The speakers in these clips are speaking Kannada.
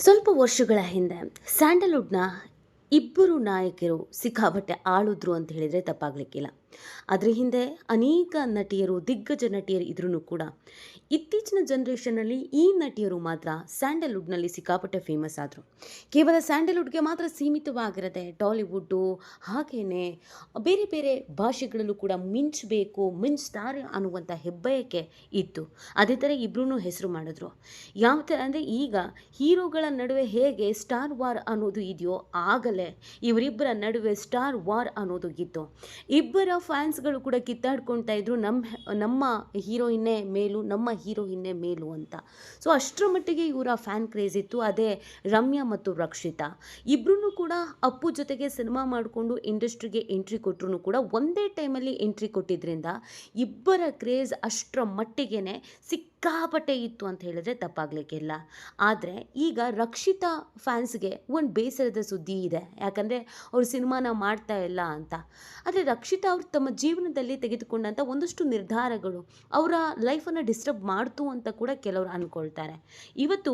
ಸ್ವಲ್ಪ ವರ್ಷಗಳ ಹಿಂದೆ ಸ್ಯಾಂಡಲ್ವುಡ್ನ ಇಬ್ಬರು ನಾಯಕಿಯರು ಸಿಕ್ಕಾಪಟ್ಟೆ ಆಳಿದ್ರು ಅಂತ ಹೇಳಿದರೆ ತಪ್ಪಾಗಲಿಕ್ಕಿಲ್ಲ. ಅದರ ಹಿಂದೆ ಅನೇಕ ನಟಿಯರು, ದಿಗ್ಗಜ ನಟಿಯರು ಇದ್ರೂ ಕೂಡ ಇತ್ತೀಚಿನ ಜನ್ರೇಷನ್ನಲ್ಲಿ ಈ ನಟಿಯರು ಮಾತ್ರ ಸ್ಯಾಂಡಲ್ವುಡ್ನಲ್ಲಿ ಸಿಕ್ಕಾಪಟ್ಟೆ ಫೇಮಸ್ ಆದರು. ಕೇವಲ ಸ್ಯಾಂಡಲ್ವುಡ್ಗೆ ಮಾತ್ರ ಸೀಮಿತವಾಗಿರದೆ ಟಾಲಿವುಡ್ಡು ಹಾಗೆಯೇ ಬೇರೆ ಬೇರೆ ಭಾಷೆಗಳಲ್ಲೂ ಕೂಡ ಮಿಂಚ್ತಾರೆ ಅನ್ನುವಂಥ ಹೆಬ್ಬಯಕೆ ಇತ್ತು. ಅದೇ ಥರ ಇಬ್ಬರೂ ಹೆಸರು ಮಾಡಿದ್ರು. ಯಾವ ಥರ ಅಂದರೆ ಈಗ ಹೀರೋಗಳ ನಡುವೆ ಹೇಗೆ ಸ್ಟಾರ್ ವಾರ್ ಅನ್ನೋದು ಇದೆಯೋ ಆಗಲೇ ಇವರಿಬ್ಬರ ನಡುವೆ ಸ್ಟಾರ್ ವಾರ್ ಅನ್ನೋದು ಇತ್ತು. ಇಬ್ಬರ ಫ್ಯಾನ್ಸ್ಗಳು ಕೂಡ ಕಿತ್ತಾಡ್ಕೊಳ್ತಾ ಇದ್ರು, ನಮ್ಮ ಹೀರೋಯಿನ್ನೇ ಮೇಲು ಅಂತ. ಸೊ ಅಷ್ಟರ ಮಟ್ಟಿಗೆ ಇವರ ಫ್ಯಾನ್ ಕ್ರೇಜ್ ಇತ್ತು. ಅದೇ ರಮ್ಯಾ ಮತ್ತು ರಕ್ಷಿತಾ ಇಬ್ಬರೂ ಕೂಡ ಅಪ್ಪು ಜೊತೆಗೆ ಸಿನಿಮಾ ಮಾಡಿಕೊಂಡು ಇಂಡಸ್ಟ್ರಿಗೆ ಎಂಟ್ರಿ ಕೊಟ್ಟರು ಕೂಡ ಒಂದೇ ಟೈಮಲ್ಲಿ ಎಂಟ್ರಿ ಕೊಟ್ಟಿದ್ದರಿಂದ ಇಬ್ಬರ ಕ್ರೇಜ್ ಅಷ್ಟರ ಮಟ್ಟಿಗೆ ಸಿಕ್ಕಾಪಟ್ಟೆ ಇತ್ತು ಅಂತ ಹೇಳಿದ್ರೆ ತಪ್ಪಾಗಲಿಕ್ಕಿಲ್ಲ. ಆದರೆ ಈಗ ರಕ್ಷಿತಾ ಫ್ಯಾನ್ಸ್ಗೆ ಒಂದು ಬೇಸರದ ಸುದ್ದಿ ಇದೆ. ಯಾಕಂದರೆ ಅವರು ಸಿನಿಮಾನ ಮಾಡ್ತಾ ಇಲ್ಲ ಅಂತ. ಆದರೆ ರಕ್ಷಿತಾ ಅವರು ತಮ್ಮ ಜೀವನದಲ್ಲಿ ತೆಗೆದುಕೊಂಡಂಥ ಒಂದಷ್ಟು ನಿರ್ಧಾರಗಳು ಅವರ ಲೈಫನ್ನು ಡಿಸ್ಟರ್ಬ್ ಮಾಡ್ತು ಅಂತ ಕೂಡ ಕೆಲವರು ಅಂದ್ಕೊಳ್ತಾರೆ. ಇವತ್ತು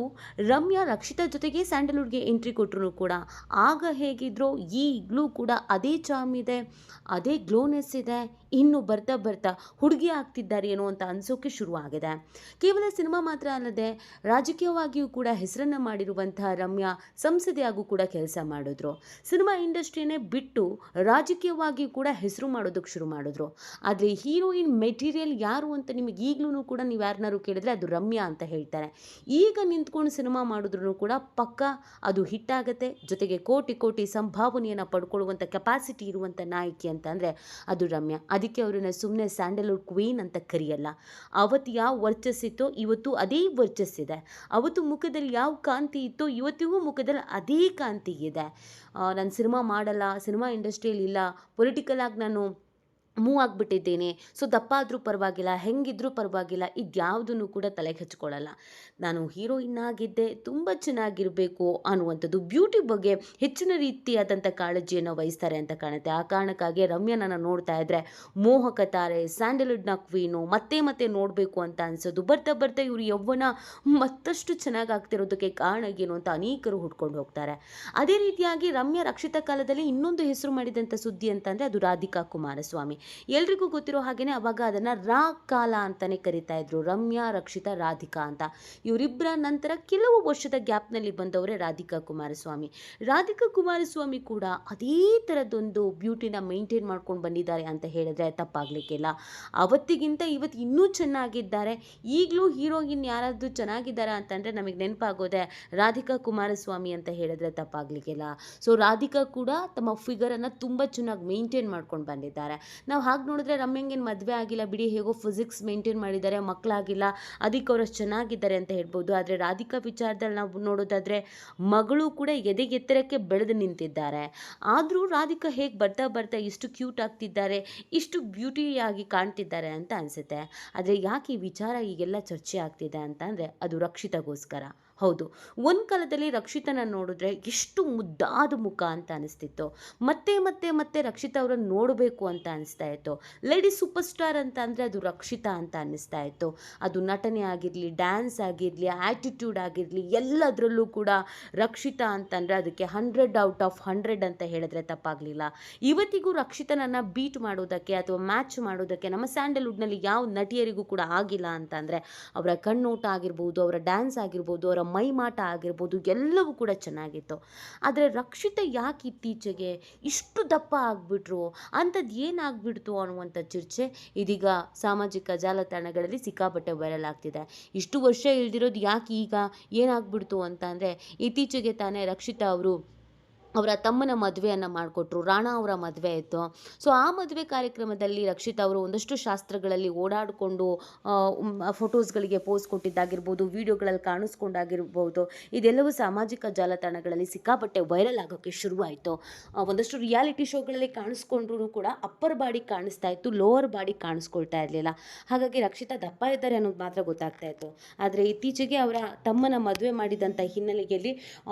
ರಮ್ಯಾ ರಕ್ಷಿತಾ ಜೊತೆಗೆ ಸ್ಯಾಂಡಲ್ವುಡ್ಗೆ ಎಂಟ್ರಿ ಕೊಟ್ಟರು ಕೂಡ ಆಗ ಹೇಗಿದ್ರೋ ಈಗಲೂ ಕೂಡ ಅದೇ ಚಾಮ್ ಇದೆ, ಅದೇ ಗ್ಲೋನೆಸ್ ಇದೆ. ಇನ್ನು ಬರ್ತಾ ಬರ್ತಾ ಹುಡುಗಿ ಆಗ್ತಿದ್ದಾರೆ ಏನೋ ಅಂತ ಅನಿಸೋಕೆ ಶುರುವಾಗಿದೆ. ಕೇವಲ ಸಿನಿಮಾ ಮಾತ್ರ ಅಲ್ಲದೆ ರಾಜಕೀಯವಾಗಿಯೂ ಕೂಡ ಹೆಸರನ್ನು ಮಾಡಿರುವಂತಹ ರಮ್ಯಾ ಸಂಸದೆಯಾಗೂ ಕೂಡ ಕೆಲಸ ಮಾಡಿದ್ರು. ಸಿನಿಮಾ ಇಂಡಸ್ಟ್ರಿಯನ್ನೇ ಬಿಟ್ಟು ರಾಜಕೀಯವಾಗಿಯೂ ಕೂಡ ಹೆಸರು ಮಾಡೋದಕ್ಕೆ ಶುರು ಮಾಡಿದ್ರು. ಆದರೆ ಹೀರೋಯಿನ್ ಮೆಟೀರಿಯಲ್ ಯಾರು ಅಂತ ನಿಮಗೆ ಈಗಲೂ ಕೂಡ ನೀವು ಯಾರನ್ನಾರು ಕೇಳಿದ್ರೆ ಅದು ರಮ್ಯಾ ಅಂತ ಹೇಳ್ತಾರೆ. ಈಗ ನಿಂತ್ಕೊಂಡು ಸಿನಿಮಾ ಮಾಡಿದ್ರು ಕೂಡ ಪಕ್ಕ ಅದು ಹಿಟ್ ಆಗುತ್ತೆ. ಜೊತೆಗೆ ಕೋಟಿ ಕೋಟಿ ಸಂಭಾವನೆಯನ್ನು ಪಡ್ಕೊಳ್ಳುವಂಥ ಕೆಪಾಸಿಟಿ ಇರುವಂಥ ನಾಯಕಿ ಅಂತ ಅಂದರೆ ಅದು ರಮ್ಯಾ. ಅದಕ್ಕೆ ಅವರನ್ನು ಸುಮ್ಮನೆ ಸ್ಯಾಂಡಲ್ವುಡ್ ಕ್ವೀನ್ ಅಂತ ಕರೆಯಲ್ಲ. ಅವತ್ತು ಯಾವ ವರ್ಚಸ್ಸಿತ್ತೋ ಇವತ್ತು ಅದೇ ವರ್ಚಸ್ಸಿದೆ. ಅವತ್ತು ಮುಖದಲ್ಲಿ ಯಾವ ಕಾಂತಿ ಇತ್ತೋ ಇವತ್ತಿಗೂ ಮುಖದಲ್ಲಿ ಅದೇ ಕಾಂತಿ ಇದೆ. ನಾನು ಸಿನಿಮಾ ಮಾಡಲ್ಲ, ಸಿನಿಮಾ ಇಂಡಸ್ಟ್ರಿಯಲ್ಲಿ ಇಲ್ಲ, ಪೊಲಿಟಿಕಲ್ ಆಗಿ ನಾನು ಮೂವ್ ಆಗಿಬಿಟ್ಟಿದ್ದೇನೆ, ಸೊ ದಪ್ಪ ಆದರೂ ಪರವಾಗಿಲ್ಲ, ಹೆಂಗಿದ್ರೂ ಪರವಾಗಿಲ್ಲ, ಇದ್ಯಾವುದನ್ನು ಕೂಡ ತಲೆಗೆ ಹಚ್ಕೊಳ್ಳಲ್ಲ. ನಾನು ಹೀರೋಯಿನ್ ಆಗಿದ್ದೆ, ತುಂಬ ಚೆನ್ನಾಗಿರಬೇಕು ಅನ್ನುವಂಥದ್ದು, ಬ್ಯೂಟಿ ಬಗ್ಗೆ ಹೆಚ್ಚಿನ ರೀತಿಯಾದಂಥ ಕಾಳಜಿಯನ್ನು ವಹಿಸ್ತಾರೆ ಅಂತ ಕಾಣುತ್ತೆ. ಆ ಕಾರಣಕ್ಕಾಗಿ ರಮ್ಯಾನ ನೋಡ್ತಾ ಇದ್ದರೆ ಮೋಹಕ ತಾರೆ, ಸ್ಯಾಂಡಲ್ವುಡ್ನ ಕ್ವೀನು ಮತ್ತೆ ಮತ್ತೆ ನೋಡಬೇಕು ಅಂತ ಅನಿಸೋದು. ಬರ್ತಾ ಬರ್ತಾ ಇವರು ಯೌವನ ಮತ್ತಷ್ಟು ಚೆನ್ನಾಗಿ ಆಗ್ತಿರೋದಕ್ಕೆ ಕಾರಣ ಏನು ಅಂತ ಅನೇಕರು ಹುಡ್ಕೊಂಡು ಹೋಗ್ತಾರೆ. ಅದೇ ರೀತಿಯಾಗಿ ರಮ್ಯಾ ರಕ್ಷಿತಾ ಕಾಲದಲ್ಲಿ ಇನ್ನೊಂದು ಹೆಸರು ಮಾಡಿದಂಥ ಸುದ್ದಿ ಅಂತಂದರೆ ಅದು ರಾಧಿಕಾ ಕುಮಾರಸ್ವಾಮಿ. ಎಲ್ರಿಗೂ ಗೊತ್ತಿರೋ ಹಾಗೇನೆ ಅವಾಗ ಅದನ್ನು ರಾ ಕಾಲ ಅಂತಲೇ ಕರಿತಾ ಇದ್ರು, ರಮ್ಯಾ ರಕ್ಷಿತಾ ರಾಧಿಕಾ ಅಂತ. ಇವರಿಬ್ಬರ ನಂತರ ಕೆಲವು ವರ್ಷದ ಗ್ಯಾಪ್ನಲ್ಲಿ ಬಂದವರೇ ರಾಧಿಕಾ ಕುಮಾರಸ್ವಾಮಿ. ರಾಧಿಕಾ ಕುಮಾರಸ್ವಾಮಿ ಕೂಡ ಅದೇ ಥರದೊಂದು ಬ್ಯೂಟಿನ ಮೇಂಟೈನ್ ಮಾಡ್ಕೊಂಡು ಬಂದಿದ್ದಾರೆ ಅಂತ ಹೇಳಿದ್ರೆ ತಪ್ಪಾಗಲಿಕ್ಕಿಲ್ಲ. ಅವತ್ತಿಗಿಂತ ಇವತ್ತು ಇನ್ನೂ ಚೆನ್ನಾಗಿದ್ದಾರೆ. ಈಗಲೂ ಹೀರೋಯಿನ್ ಯಾರಾದರೂ ಚೆನ್ನಾಗಿದ್ದಾರೆ ಅಂತಂದರೆ ನಮಗೆ ನೆನಪಾಗೋದೆ ರಾಧಿಕಾ ಕುಮಾರಸ್ವಾಮಿ ಅಂತ ಹೇಳಿದ್ರೆ ತಪ್ಪಾಗಲಿಕ್ಕಿಲ್ಲ. ಸೊ ರಾಧಿಕಾ ಕೂಡ ತಮ್ಮ ಫಿಗರನ್ನು ತುಂಬ ಚೆನ್ನಾಗಿ ಮೇಂಟೈನ್ ಮಾಡ್ಕೊಂಡು ಬಂದಿದ್ದಾರೆ. ನಾವು ಹಾಗೆ ನೋಡಿದ್ರೆ ರಮ್ಯಂಗೇನು ಮದುವೆ ಆಗಿಲ್ಲ ಬಿಡಿ, ಹೇಗೋ ಫಿಸಿಕ್ಸ್ ಮೇಂಟೈನ್ ಮಾಡಿದ್ದಾರೆ, ಮಕ್ಕಳಾಗಿಲ್ಲ, ಅದಕ್ಕೆ ಅವರು ಅಷ್ಟು ಚೆನ್ನಾಗಿದ್ದಾರೆ ಅಂತ ಹೇಳ್ಬೋದು. ಆದರೆ ರಾಧಿಕಾ ವಿಚಾರದಲ್ಲಿ ನಾವು ನೋಡೋದಾದರೆ ಮಗಳು ಕೂಡ ಎದೆಗೆತ್ತರಕ್ಕೆ ಬೆಳೆದು ನಿಂತಿದ್ದಾರೆ. ಆದರೂ ರಾಧಿಕಾ ಹೇಗೆ ಬರ್ತಾ ಬರ್ತಾ ಇಷ್ಟು ಕ್ಯೂಟ್ ಆಗ್ತಿದ್ದಾರೆ, ಇಷ್ಟು ಬ್ಯೂಟಿಯಾಗಿ ಕಾಣ್ತಿದ್ದಾರೆ ಅಂತ ಅನಿಸುತ್ತೆ. ಆದರೆ ಯಾಕೆ ಈ ವಿಚಾರ ಈಗೆಲ್ಲ ಚರ್ಚೆ ಆಗ್ತಿದೆ ಅಂತಂದರೆ ಅದು ರಕ್ಷಿತಾಗೋಸ್ಕರ. ಹೌದು, ಒಂದು ಕಾಲದಲ್ಲಿ ರಕ್ಷಿತನ ನೋಡಿದ್ರೆ ಎಷ್ಟು ಮುದ್ದಾದ ಮುಖ ಅಂತ ಅನಿಸ್ತಿತ್ತು. ಮತ್ತೆ ಮತ್ತೆ ಮತ್ತೆ ರಕ್ಷಿತಾ ಅವರನ್ನು ನೋಡಬೇಕು ಅಂತ ಅನಿಸ್ತಾ ಇತ್ತು. ಲೇಡಿ ಸೂಪರ್ ಸ್ಟಾರ್ ಅಂತ ಅಂದರೆ ಅದು ರಕ್ಷಿತಾ ಅಂತ ಅನ್ನಿಸ್ತಾ ಇತ್ತು. ಅದು ನಟನೆ ಆಗಿರಲಿ, ಡ್ಯಾನ್ಸ್ ಆಗಿರಲಿ, ಆ್ಯಟಿಟ್ಯೂಡ್ ಆಗಿರಲಿ, ಎಲ್ಲದರಲ್ಲೂ ಕೂಡ ರಕ್ಷಿತಾ ಅಂತಂದರೆ ಅದಕ್ಕೆ 100/100 ಅಂತ ಹೇಳಿದ್ರೆ ತಪ್ಪಾಗಲಿಲ್ಲ. ಇವತ್ತಿಗೂ ರಕ್ಷಿತನನ್ನು ಬೀಟ್ ಮಾಡೋದಕ್ಕೆ ಅಥವಾ ಮ್ಯಾಚ್ ಮಾಡೋದಕ್ಕೆ ನಮ್ಮ ಸ್ಯಾಂಡಲ್ವುಡ್ನಲ್ಲಿ ಯಾವ ನಟಿಯರಿಗೂ ಕೂಡ ಆಗಿಲ್ಲ ಅಂತಂದರೆ ಅವರ ಕಣ್ಣೋಟ ಆಗಿರ್ಬೋದು, ಅವರ ಡ್ಯಾನ್ಸ್ ಆಗಿರ್ಬೋದು, ಅವರ ಮೈಮಾಟ ಆಗಿರ್ಬೋದು, ಎಲ್ಲವೂ ಕೂಡ ಚೆನ್ನಾಗಿತ್ತು. ಆದರೆ ರಕ್ಷಿತಾ ಯಾಕೆ ಇತ್ತೀಚೆಗೆ ಇಷ್ಟು ದಪ್ಪ ಆಗಿಬಿಟ್ರು, ಅಂಥದ್ದು ಏನಾಗ್ಬಿಡ್ತು ಅನ್ನುವಂಥ ಚರ್ಚೆ ಇದೀಗ ಸಾಮಾಜಿಕ ಜಾಲತಾಣಗಳಲ್ಲಿ ಸಿಕ್ಕಾಪಟ್ಟೆ ವೈರಲ್ ಆಗ್ತಿದೆ. ಇಷ್ಟು ವರ್ಷ ಇಳ್ದಿರೋದು ಯಾಕೆ ಈಗ ಏನಾಗ್ಬಿಡ್ತು ಅಂತ ಅಂದರೆ ಇತ್ತೀಚೆಗೆ ತಾನೇ ರಕ್ಷಿತಾ ಅವರು ಅವರ ತಮ್ಮನ ಮದುವೆಯನ್ನು ಮಾಡಿಕೊಟ್ರು. ರಾಣಾ ಅವರ ಮದುವೆ ಇತ್ತು. ಸೊ ಆ ಮದುವೆ ಕಾರ್ಯಕ್ರಮದಲ್ಲಿ ರಕ್ಷಿತಾ ಅವರು ಒಂದಷ್ಟು ಶಾಸ್ತ್ರಗಳಲ್ಲಿ ಓಡಾಡಿಕೊಂಡು ಫೋಟೋಸ್ಗಳಿಗೆ ಪೋಸ್ ಕೊಟ್ಟಿದ್ದಾಗಿರ್ಬೋದು, ವಿಡಿಯೋಗಳಲ್ಲಿ ಕಾಣಿಸ್ಕೊಂಡಾಗಿರ್ಬೋದು, ಇದೆಲ್ಲವೂ ಸಾಮಾಜಿಕ ಜಾಲತಾಣಗಳಲ್ಲಿ ಸಿಕ್ಕಾಪಟ್ಟೆ ವೈರಲ್ ಆಗೋಕ್ಕೆ ಶುರುವಾಯಿತು. ಒಂದಷ್ಟು ರಿಯಾಲಿಟಿ ಶೋಗಳಲ್ಲಿ ಕಾಣಿಸ್ಕೊಂಡ್ರೂ ಕೂಡ ಅಪ್ಪರ್ ಬಾಡಿ ಕಾಣಿಸ್ತಾ ಇತ್ತು, ಲೋವರ್ ಬಾಡಿ ಕಾಣಿಸ್ಕೊಳ್ತಾ ಇರಲಿಲ್ಲ. ಹಾಗಾಗಿ ರಕ್ಷಿತಾ ದಪ್ಪ ಇದ್ದಾರೆ ಅನ್ನೋದು ಮಾತ್ರ ಗೊತ್ತಾಗ್ತಾ ಇತ್ತು. ಆದರೆ ಇತ್ತೀಚೆಗೆ ಅವರ ತಮ್ಮನ ಮದುವೆ ಮಾಡಿದಂಥ ಹಿನ್ನೆಲೆಯಲ್ಲಿ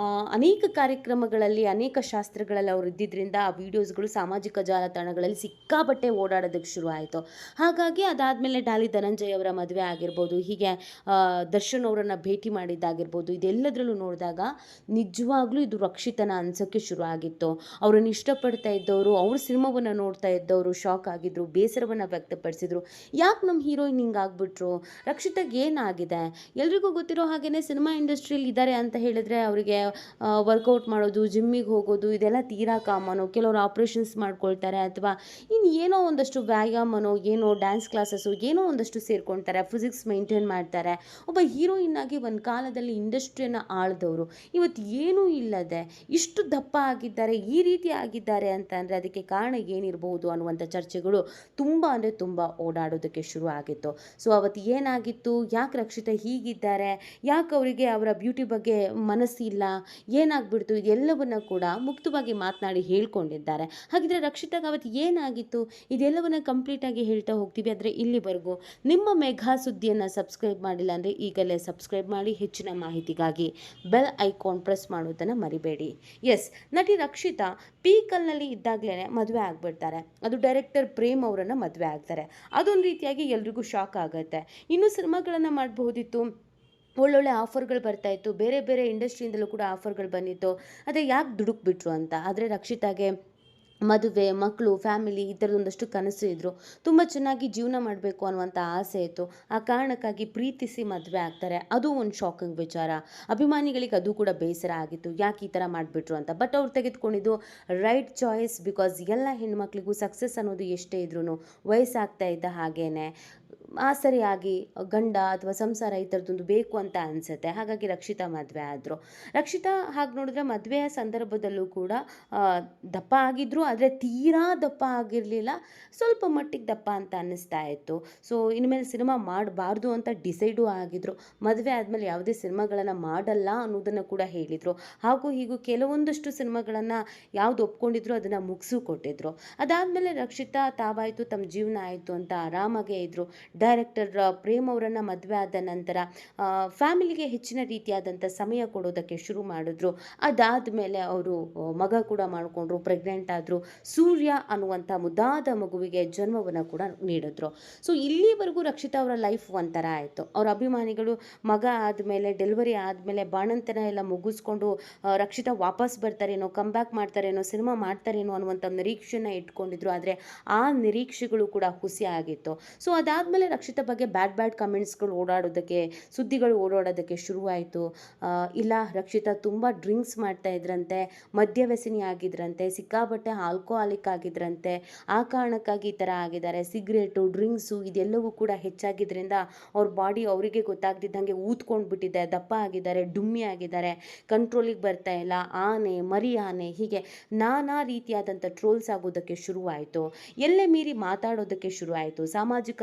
ಅನೇಕ ಕಾರ್ಯಕ್ರಮಗಳಲ್ಲಿ ಅನೇಕ ಅನೇಕ ಶಾಸ್ತ್ರಗಳಲ್ಲಿ ಅವ್ರು ಇದ್ದಿದ್ದರಿಂದ ಆ ವಿಡಿಯೋಸ್ಗಳು ಸಾಮಾಜಿಕ ಜಾಲತಾಣಗಳಲ್ಲಿ ಸಿಕ್ಕಾಪಟ್ಟೆ ಓಡಾಡೋದಕ್ಕೆ ಶುರು ಆಯಿತು. ಹಾಗಾಗಿ ಅದಾದಮೇಲೆ ಡಾಲಿ ಧನಂಜಯ್ ಅವರ ಮದುವೆ ಆಗಿರ್ಬೋದು, ಹೀಗೆ ದರ್ಶನ್ ಅವರನ್ನು ಭೇಟಿ ಮಾಡಿದ್ದಾಗಿರ್ಬೋದು, ಇದೆಲ್ಲದರಲ್ಲೂ ನೋಡಿದಾಗ ನಿಜವಾಗ್ಲೂ ಇದು ರಕ್ಷಿತನ ಅನ್ಸೋಕ್ಕೆ ಶುರು ಆಗಿತ್ತು. ಅವರನ್ನು ಇಷ್ಟಪಡ್ತಾ ಇದ್ದವರು, ಅವ್ರ ಸಿನಿಮಾವನ್ನು ನೋಡ್ತಾ ಇದ್ದವರು ಶಾಕ್ ಆಗಿದ್ರು, ಬೇಸರವನ್ನು ವ್ಯಕ್ತಪಡಿಸಿದ್ರು. ಯಾಕೆ ನಮ್ಮ ಹೀರೋಯಿನ್ ಹಿಂಗಾಗ್ಬಿಟ್ರು, ರಕ್ಷಿತಾಗೆ ಏನಾಗಿದೆ? ಎಲ್ರಿಗೂ ಗೊತ್ತಿರೋ ಹಾಗೆಯೇ ಸಿನಿಮಾ ಇಂಡಸ್ಟ್ರಿಯಲ್ಲಿ ಇದ್ದಾರೆ ಅಂತ ಹೇಳಿದ್ರೆ ಅವರಿಗೆ ವರ್ಕೌಟ್ ಮಾಡೋದು, ಜಿಮ್ಮಿಗೆ ಹೋಗೋದು ಇದೆಲ್ಲ ತೀರಾ ಕಾಮನು. ಕೆಲವರು ಆಪ್ರೇಷನ್ಸ್ ಮಾಡ್ಕೊಳ್ತಾರೆ, ಅಥವಾ ಇನ್ನು ಏನೋ ಒಂದಷ್ಟು ವ್ಯಾಯಾಮನೋ ಏನೋ ಡ್ಯಾನ್ಸ್ ಕ್ಲಾಸಸ್ಸು ಏನೋ ಒಂದಷ್ಟು ಸೇರ್ಕೊಳ್ತಾರೆ, ಫಿಸಿಕ್ಸ್ ಮೇಂಟೈನ್ ಮಾಡ್ತಾರೆ. ಒಬ್ಬ ಹೀರೋಯಿನ್ ಆಗಿ ಒಂದು ಕಾಲದಲ್ಲಿ ಇಂಡಸ್ಟ್ರಿಯನ್ನು ಆಳಿದವರು ಇವತ್ತು ಏನೂ ಇಲ್ಲದೆ ಇಷ್ಟು ದಪ್ಪ ಆಗಿದ್ದಾರೆ, ಈ ರೀತಿ ಆಗಿದ್ದಾರೆ ಅಂತ ಅಂದರೆ ಅದಕ್ಕೆ ಕಾರಣ ಏನಿರಬಹುದು ಅನ್ನುವಂಥ ಚರ್ಚೆಗಳು ತುಂಬ ಅಂದರೆ ತುಂಬ ಓಡಾಡೋದಕ್ಕೆ ಶುರು ಆಗಿತ್ತು. ಸೊ ಅವತ್ತು ಏನಾಗಿತ್ತು, ಯಾಕೆ ರಕ್ಷಿತಾ ಹೀಗಿದ್ದಾರೆ, ಯಾಕೆ ಅವರಿಗೆ ಅವರ ಬ್ಯೂಟಿ ಬಗ್ಗೆ ಮನಸ್ಸಿಲ್ಲ, ಏನಾಗ್ಬಿಡ್ತು, ಇದೆಲ್ಲವನ್ನು ಕೂಡ ಮುಕ್ತವಾಗಿ ಮಾತನಾಡಿ ಹೇಳ್ಕೊಂಡಿದ್ದಾರೆ. ಹಾಗಿದ್ರೆ ರಕ್ಷಿತಾಗೆ ಅವತ್ತು ಏನಾಗಿತ್ತು, ಇದೆಲ್ಲವನ್ನು ಕಂಪ್ಲೀಟಾಗಿ ಹೇಳ್ತಾ ಹೋಗ್ತೀವಿ. ಆದರೆ ಇಲ್ಲಿವರೆಗೂ ನಿಮ್ಮ ಮೆಘಾ ಸುದ್ದಿಯನ್ನು ಸಬ್ಸ್ಕ್ರೈಬ್ ಮಾಡಿಲ್ಲ ಅಂದರೆ ಈಗಲೇ ಸಬ್ಸ್ಕ್ರೈಬ್ ಮಾಡಿ. ಹೆಚ್ಚಿನ ಮಾಹಿತಿಗಾಗಿ ಬೆಲ್ ಐಕಾನ್ ಪ್ರೆಸ್ ಮಾಡೋದನ್ನು ಮರಿಬೇಡಿ. ಎಸ್, ನಟಿ ರಕ್ಷಿತಾ ಪೀಕಲ್ನಲ್ಲಿ ಇದ್ದಾಗಲೇ ಮದುವೆ ಆಗಿಬಿಡ್ತಾರೆ. ಅದು ಡೈರೆಕ್ಟರ್ ಪ್ರೇಮ್ ಅವರನ್ನು ಮದುವೆ ಆಗ್ತಾರೆ. ಅದೊಂದು ರೀತಿಯಾಗಿ ಎಲ್ರಿಗೂ ಶಾಕ್ ಆಗುತ್ತೆ. ಇನ್ನೂ ಸಿನಿಮಾಗಳನ್ನು ಮಾಡಬಹುದಿತ್ತು, ಒಳ್ಳೊಳ್ಳೆ ಆಫರ್ಗಳು ಬರ್ತಾಯಿತ್ತು, ಬೇರೆ ಬೇರೆ ಇಂಡಸ್ಟ್ರಿಯಿಂದಲೂ ಕೂಡ ಆಫರ್ಗಳು ಬಂದಿತ್ತು. ಅದೇ ಯಾಕೆ ದುಡುಕ್ಬಿಟ್ರು ಅಂತ. ಆದರೆ ರಕ್ಷಿತಾಗೆ ಮದುವೆ, ಮಕ್ಕಳು, ಫ್ಯಾಮಿಲಿ ಈ ಥರದೊಂದಷ್ಟು ಕನಸು ಇದ್ದರು. ತುಂಬ ಚೆನ್ನಾಗಿ ಜೀವನ ಮಾಡಬೇಕು ಅನ್ನುವಂಥ ಆಸೆ ಇತ್ತು. ಆ ಕಾರಣಕ್ಕಾಗಿ ಪ್ರೀತಿಸಿ ಮದುವೆ ಆಗ್ತಾರೆ. ಅದು ಒಂದು ಶಾಕಿಂಗ್ ವಿಚಾರ. ಅಭಿಮಾನಿಗಳಿಗೆ ಅದು ಕೂಡ ಬೇಸರ ಆಗಿತ್ತು, ಯಾಕೆ ಈ ಥರ ಮಾಡಿಬಿಟ್ರು ಅಂತ. ಬಟ್ ಅವ್ರು ತೆಗೆದುಕೊಂಡಿದ್ದು ರೈಟ್ ಚಾಯ್ಸ್. ಬಿಕಾಸ್ ಎಲ್ಲ ಹೆಣ್ಮಕ್ಳಿಗೂ ಸಕ್ಸಸ್ ಅನ್ನೋದು ಎಷ್ಟೇ ಇದ್ರೂ ವಯಸ್ಸಾಗ್ತಾ ಇದ್ದ ಹಾಗೇನೆ ಸರಿಯಾಗಿ ಗಂಡ ಅಥವಾ ಸಂಸಾರ ಈ ಥರದ್ದೊಂದು ಬೇಕು ಅಂತ ಅನಿಸುತ್ತೆ. ಹಾಗಾಗಿ ರಕ್ಷಿತಾ ಮದುವೆ ಆದರು. ರಕ್ಷಿತಾ ಹಾಗೆ ನೋಡಿದ್ರೆ ಮದುವೆಯ ಸಂದರ್ಭದಲ್ಲೂ ಕೂಡ ದಪ್ಪ ಆಗಿದ್ದರು, ಆದರೆ ತೀರಾ ದಪ್ಪ ಆಗಿರಲಿಲ್ಲ, ಸ್ವಲ್ಪ ಮಟ್ಟಿಗೆ ದಪ್ಪ ಅಂತ ಅನ್ನಿಸ್ತಾ ಇತ್ತು. ಸೊ ಇನ್ಮೇಲೆ ಸಿನಿಮಾ ಮಾಡಬಾರ್ದು ಅಂತ ಡಿಸೈಡು ಆಗಿದ್ರು. ಮದುವೆ ಆದಮೇಲೆ ಯಾವುದೇ ಸಿನಿಮಾಗಳನ್ನು ಮಾಡಲ್ಲ ಅನ್ನೋದನ್ನು ಕೂಡ ಹೇಳಿದರು. ಹಾಗೂ ಹೀಗೂ ಕೆಲವೊಂದಷ್ಟು ಸಿನಿಮಾಗಳನ್ನು ಯಾವುದು ಒಪ್ಕೊಂಡಿದ್ರು ಅದನ್ನು ಮುಗಿಸು ಕೊಟ್ಟಿದ್ರು. ಅದಾದಮೇಲೆ ರಕ್ಷಿತಾ ತಾವಾಯಿತು, ತಮ್ಮ ಜೀವನ ಆಯಿತು ಅಂತ ಆರಾಮಾಗೇ ಇದ್ದರು. ಡೈರೆಕ್ಟರ್ ಪ್ರೇಮ್ ಅವರನ್ನು ಮದುವೆ ಆದ ನಂತರ ಫ್ಯಾಮಿಲಿಗೆ ಹೆಚ್ಚಿನ ರೀತಿಯಾದಂಥ ಸಮಯ ಕೊಡೋದಕ್ಕೆ ಶುರು ಮಾಡಿದ್ರು. ಅದಾದಮೇಲೆ ಅವರು ಮಗ ಕೂಡ ಮಾಡಿಕೊಂಡ್ರು, ಪ್ರೆಗ್ನೆಂಟ್ ಆದರು. ಸೂರ್ಯ ಅನ್ನುವಂಥ ಮುದ್ದಾದ ಮಗುವಿಗೆ ಜನ್ಮವನ್ನು ಕೂಡ ನೀಡಿದ್ರು. ಸೊ ಇಲ್ಲಿವರೆಗೂ ರಕ್ಷಿತಾ ಅವರ ಲೈಫ್ ಒಂಥರ ಆಯಿತು. ಅವರ ಅಭಿಮಾನಿಗಳು ಮಗ ಆದಮೇಲೆ, ಡೆಲಿವರಿ ಆದಮೇಲೆ ಬಾಣಂತನ ಎಲ್ಲ ಮುಗಿಸ್ಕೊಂಡು ರಕ್ಷಿತಾ ವಾಪಸ್ ಬರ್ತಾರೇನೋ, ಕಮ್ಬ್ಯಾಕ್ ಮಾಡ್ತಾರೇನೋ, ಸಿನಿಮಾ ಮಾಡ್ತಾರೇನೋ ಅನ್ನುವಂಥ ನಿರೀಕ್ಷೆನ ಇಟ್ಕೊಂಡಿದ್ರು. ಆದರೆ ಆ ನಿರೀಕ್ಷೆಗಳು ಕೂಡ ಹುಸಿ ಆಗಿತ್ತು. ಸೊ ಅದಾದಮೇಲೆ ರಕ್ಷಿತಾ ಬಗ್ಗೆ ಬ್ಯಾಡ್ ಕಮೆಂಟ್ಸ್ಗಳು ಓಡಾಡೋದಕ್ಕೆ, ಸುದ್ದಿಗಳು ಓಡಾಡೋದಕ್ಕೆ ಶುರುವಾಯಿತು. ಇಲ್ಲ, ರಕ್ಷಿತಾ ತುಂಬ ಡ್ರಿಂಕ್ಸ್ ಮಾಡ್ತಾ ಇದ್ರಂತೆ, ಮದ್ಯವ್ಯಸನಿ ಆಗಿದ್ರಂತೆ, ಸಿಕ್ಕಾಬಟ್ಟೆ ಆಲ್ಕೋಹಾಲಿಕ್ ಆಗಿದ್ರಂತೆ, ಆ ಕಾರಣಕ್ಕಾಗಿ ಈ ಥರ ಆಗಿದ್ದಾರೆ. ಸಿಗರೇಟು, ಡ್ರಿಂಕ್ಸು ಇದೆಲ್ಲವೂ ಕೂಡ ಹೆಚ್ಚಾಗಿದ್ದರಿಂದ ಅವ್ರ ಬಾಡಿ ಅವರಿಗೆ ಗೊತ್ತಾಗ್ದಿದ್ದಂಗೆ ಊದ್ಕೊಂಡು ಬಿಟ್ಟಿದೆ, ದಪ್ಪ ಆಗಿದ್ದಾರೆ, ಡುಮ್ಮಿ ಆಗಿದ್ದಾರೆ, ಕಂಟ್ರೋಲಿಗೆ ಬರ್ತಾ ಇಲ್ಲ, ಆನೆ ಮರಿ ಆನೆ, ಹೀಗೆ ನಾನಾ ರೀತಿಯಾದಂಥ ಟ್ರೋಲ್ಸ್ ಆಗೋದಕ್ಕೆ ಶುರುವಾಯಿತು. ಎಲ್ಲೇ ಮೀರಿ ಮಾತಾಡೋದಕ್ಕೆ ಶುರುವಾಯಿತು. ಸಾಮಾಜಿಕ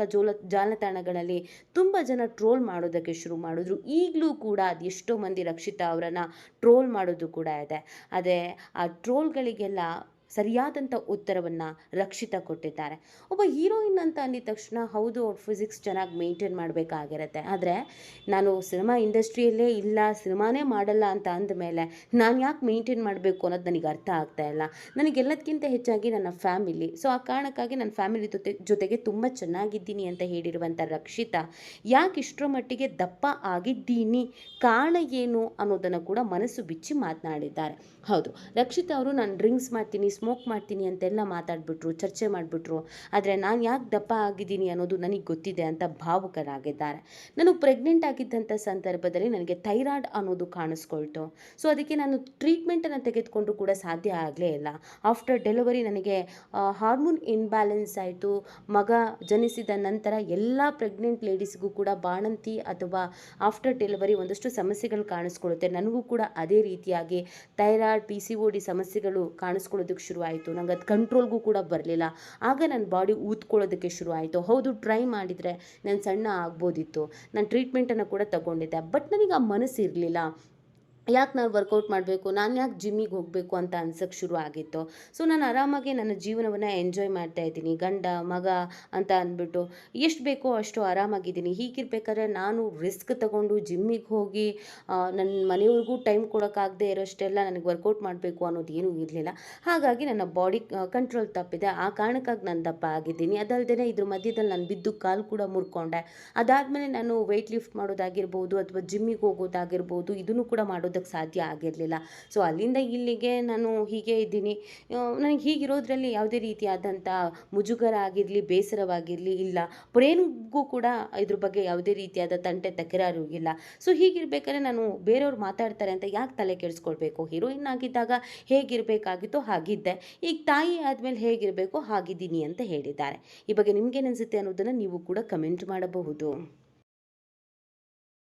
ಜಾಲತಾಣಗಳಲ್ಲಿ ತುಂಬ ಜನ ಟ್ರೋಲ್ ಮಾಡೋದಕ್ಕೆ ಶುರು ಮಾಡಿದ್ರು. ಈಗಲೂ ಕೂಡ ಅದೆಷ್ಟೋ ಮಂದಿ ರಕ್ಷಿತಾ ಅವರನ್ನು ಟ್ರೋಲ್ ಮಾಡೋದು ಕೂಡ ಇದೆ. ಅದೇ ಆ ಟ್ರೋಲ್ಗಳಿಗೆಲ್ಲ ಸರಿಯಾದಂಥ ಉತ್ತರವನ್ನು ರಕ್ಷಿತಾ ಕೊಟ್ಟಿದ್ದಾರೆ. ಒಬ್ಬ ಹೀರೋಯಿನ್ ಅಂತ ಅಂದಿದ ತಕ್ಷಣ ಹೌದು, ಅವ್ರು ಫಿಸಿಕ್ಸ್ ಚೆನ್ನಾಗಿ ಮೇಂಟೈನ್ ಮಾಡಬೇಕಾಗಿರುತ್ತೆ. ಆದರೆ ನಾನು ಸಿನಿಮಾ ಇಂಡಸ್ಟ್ರಿಯಲ್ಲೇ ಇಲ್ಲ, ಸಿನಿಮಾನೇ ಮಾಡಲ್ಲ ಅಂತ ಅಂದಮೇಲೆ ನಾನು ಯಾಕೆ ಮೇಂಟೈನ್ ಮಾಡಬೇಕು ಅನ್ನೋದು ನನಗೆ ಅರ್ಥ ಆಗ್ತಾ ಇಲ್ಲ. ನನಗೆಲ್ಲದಕ್ಕಿಂತ ಹೆಚ್ಚಾಗಿ ನನ್ನ ಫ್ಯಾಮಿಲಿ. ಸೊ ಆ ಕಾರಣಕ್ಕಾಗಿ ನನ್ನ ಫ್ಯಾಮಿಲಿ ಜೊತೆಗೆ ತುಂಬ ಚೆನ್ನಾಗಿದ್ದೀನಿ ಅಂತ ಹೇಳಿರುವಂಥ ರಕ್ಷಿತಾ ಯಾಕೆ ಇಷ್ಟರ ಮಟ್ಟಿಗೆ ದಪ್ಪ ಆಗಿದ್ದೀನಿ, ಕಾರಣ ಏನು ಅನ್ನೋದನ್ನು ಕೂಡ ಮನಸ್ಸು ಬಿಚ್ಚಿ ಮಾತನಾಡಿದ್ದಾರೆ. ಹೌದು, ರಕ್ಷಿತಾ ಅವರು ನಾನು ಡ್ರಿಂಕ್ಸ್ ಮಾಡ್ತೀನಿ, ಸ್ಮೋಕ್ ಮಾಡ್ತೀನಿ ಅಂತೆಲ್ಲ ಮಾತಾಡ್ಬಿಟ್ರು, ಚರ್ಚೆ ಮಾಡಿಬಿಟ್ರು. ಆದರೆ ನಾನು ಯಾಕೆ ದಪ್ಪ ಆಗಿದ್ದೀನಿ ಅನ್ನೋದು ನನಗೆ ಗೊತ್ತಿದೆ ಅಂತ ಭಾವುಕರಾಗಿದ್ದಾರೆ. ನಾನು ಪ್ರೆಗ್ನೆಂಟ್ ಆಗಿದ್ದಂಥ ಸಂದರ್ಭದಲ್ಲಿ ನನಗೆ ಥೈರಾಯ್ಡ್ ಅನ್ನೋದು ಕಾಣಿಸ್ಕೊಳ್ತು. ಸೊ ಅದಕ್ಕೆ ನಾನು ಟ್ರೀಟ್ಮೆಂಟನ್ನು ತೆಗೆದುಕೊಂಡ್ರೂ ಕೂಡ ಸಾಧ್ಯ ಆಗಲೇ ಇಲ್ಲ. ಆಫ್ಟರ್ ಡೆಲಿವರಿ ನನಗೆ ಹಾರ್ಮೋನ್ ಇನ್ಬ್ಯಾಲೆನ್ಸ್ ಆಯಿತು. ಮಗ ಜನಿಸಿದ ನಂತರ ಎಲ್ಲ ಪ್ರೆಗ್ನೆಂಟ್ ಲೇಡೀಸ್ಗೂ ಕೂಡ ಬಾಣಂತಿ ಅಥವಾ ಆಫ್ಟರ್ ಡೆಲಿವರಿ ಒಂದಷ್ಟು ಸಮಸ್ಯೆಗಳು ಕಾಣಿಸ್ಕೊಳ್ಳುತ್ತೆ. ನನಗೂ ಕೂಡ ಅದೇ ರೀತಿಯಾಗಿ ಥೈರಾಯ್ಡ್, PCOD ಸಮಸ್ಯೆಗಳು ಕಾಣಿಸ್ಕೊಳ್ಳೋದಕ್ಕೆ ಶುರುವಾಯಿತು. ನಂಗೆ ಅದು ಕಂಟ್ರೋಲ್ಗೂ ಕೂಡ ಬರಲಿಲ್ಲ. ಆಗ ನನ್ನ ಬಾಡಿ ಊದ್ಕೊಳ್ಳೋದಕ್ಕೆ ಶುರುವಾಯಿತು. ಹೌದು, ಟ್ರೈ ಮಾಡಿದರೆ ನಾನು ಸಣ್ಣ ಆಗ್ಬೋದಿತ್ತು. ನಾನು ಟ್ರೀಟ್ಮೆಂಟನ್ನು ಕೂಡ ತಗೊಂಡಿದ್ದೆ. ಬಟ್ ನನಗೆ ಆ ಮನಸ್ಸು ಇರಲಿಲ್ಲ. ಯಾಕೆ ನಾನು ವರ್ಕೌಟ್ ಮಾಡಬೇಕು, ನಾನು ಯಾಕೆ ಜಿಮ್ಮಿಗೆ ಹೋಗಬೇಕು ಅಂತ ಅನ್ಸೋಕ್ಕೆ ಶುರು ಆಗಿತ್ತು. ಸೊ ನಾನು ಆರಾಮಾಗಿ ನನ್ನ ಜೀವನವನ್ನು ಎಂಜಾಯ್ ಮಾಡ್ತಾ ಇದ್ದೀನಿ, ಗಂಡ ಮಗ ಅಂತ ಅಂದ್ಬಿಟ್ಟು ಎಷ್ಟು ಬೇಕೋ ಅಷ್ಟು ಆರಾಮಾಗಿದ್ದೀನಿ. ಹೀಗಿರ್ಬೇಕಾದ್ರೆ ನಾನು ರಿಸ್ಕ್ ತಗೊಂಡು ಜಿಮ್ಮಿಗೆ ಹೋಗಿ ನನ್ನ ಮನೆಯವ್ರಿಗೂ ಟೈಮ್ ಕೊಡೋಕ್ಕಾಗದೇ ಇರೋಷ್ಟೆಲ್ಲ ನನಗೆ ವರ್ಕೌಟ್ ಮಾಡಬೇಕು ಅನ್ನೋದು ಏನೂ ಇರಲಿಲ್ಲ. ಹಾಗಾಗಿ ನನ್ನ ಬಾಡಿ ಕಂಟ್ರೋಲ್ ತಪ್ಪಿದೆ. ಆ ಕಾರಣಕ್ಕಾಗಿ ನಾನು ದಪ್ಪ ಆಗಿದ್ದೀನಿ. ಅದಲ್ಲದೆ ಇದ್ರ ಮಧ್ಯದಲ್ಲಿ ನಾನು ಬಿದ್ದು ಕಾಲು ಕೂಡ ಮುರ್ಕೊಂಡೆ. ಅದಾದಮೇಲೆ ನಾನು ವೆಯ್ಟ್ ಲಿಫ್ಟ್ ಮಾಡೋದಾಗಿರ್ಬೋದು ಅಥವಾ ಜಿಮ್ಮಿಗೆ ಹೋಗೋದಾಗಿರ್ಬೋದು ಇದನ್ನು ಕೂಡ ಮಾಡೋದಕ್ಕೆ ಸಾಧ್ಯ ಆಗಿರಲಿಲ್ಲ. ಸೊ ಅಲ್ಲಿಂದ ಇಲ್ಲಿಗೆ ನಾನು ಹೀಗೆ ಇದ್ದೀನಿ. ನನಗೆ ಹೀಗಿರೋದ್ರಲ್ಲಿ ಯಾವುದೇ ರೀತಿಯಾದಂಥ ಮುಜುಗರ ಆಗಿರಲಿ, ಬೇಸರವಾಗಿರಲಿ ಇಲ್ಲ. ಬ್ರೈನ್ಗೂ ಕೂಡ ಇದ್ರ ಬಗ್ಗೆ ಯಾವುದೇ ರೀತಿಯಾದ ತಂಟೆ ತಕರಾರು ಇಲ್ಲ. ಸೊ ಹೀಗಿರ್ಬೇಕಾದ್ರೆ ನಾನು ಬೇರೆಯವ್ರು ಮಾತಾಡ್ತಾರೆ ಅಂತ ಯಾಕೆ ತಲೆ ಕೆಡಿಸ್ಕೊಳ್ಬೇಕು? ಹೀರೋಯಿನ್ ಆಗಿದ್ದಾಗ ಹೇಗಿರಬೇಕಾಗಿತ್ತೋ ಹಾಗಿದ್ದೆ, ಈಗ ತಾಯಿ ಆದಮೇಲೆ ಹೇಗಿರಬೇಕೋ ಹಾಗಿದ್ದೀನಿ ಅಂತ ಹೇಳಿದ್ದಾರೆ. ಈ ಬಗ್ಗೆ ನಿಮ್ಗೇನು ಅನಿಸುತ್ತೆ ಅನ್ನೋದನ್ನು ನೀವು ಕೂಡ ಕಮೆಂಟ್ ಮಾಡಬಹುದು.